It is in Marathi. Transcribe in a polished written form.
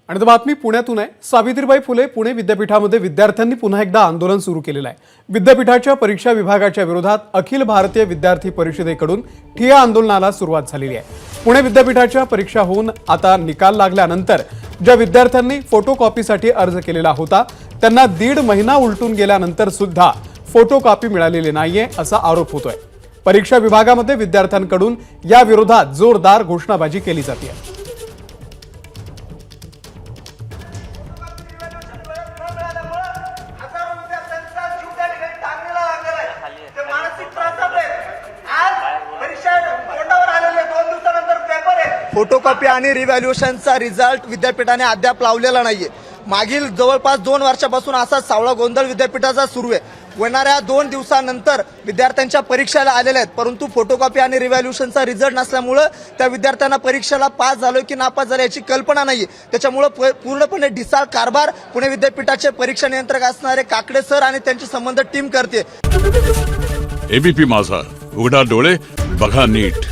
आणि बातमी पुण्यातून आहे। सावित्रीबाई फुले पुणे विद्यापीठामध्ये विद्यार्थ्यांनी पुन्हा एकदा आंदोलन सुरू केलेलं आहे। विद्यापीठाच्या परीक्षा विभागाच्या विरोधात अखिल भारतीय विद्यार्थी परिषदेकडून ठिय्या आंदोलनाला सुरुवात झालेली आहे। पुणे विद्यापीठाच्या परीक्षा होऊन आता निकाल लागल्यानंतर ज्या विद्यार्थ्यांनी फोटोकॉपीसाठी अर्ज केलेला होता त्यांना 1.5 महिना उलटून गेल्यानंतर सुद्धा फोटोकॉपी मिळालेली नाहीये असा आरोप होतोय। परीक्षा विभागामध्ये विद्यार्थ्यांकडून या विरोधात जोरदार घोषणाबाजी केली जाते। फोटोकॉपी आणि रिव्हॅल्युएशनचा रिझल्ट विद्यापीठाने अद्याप लावलेला नाहीये। मागील जवळपास 2 वर्षापासून असा सावळा गोंधळ विद्यापीठाचा सुरू आहे। येणाऱ्या 2 दिवसानंतर विद्यार्थ्यांच्या परीक्षेला आलेल्या आहेत, परंतु फोटोकॉपी आणि रिव्हॅल्युएशनचा रिझल्ट नसल्यामुळे त्या विद्यार्थ्यांना परीक्षेला पास झालो की नापास झालो याची कल्पना नाहीये। त्याच्यामुळे पूर्णपणे ढिसाळ कारभार पुणे विद्यापीठाचे परीक्षा नियंत्रक असणारे काकडे सर आणि त्यांची संबंधित टीम करते। एबीपी माझा, उघडा डोळे बघा नीट।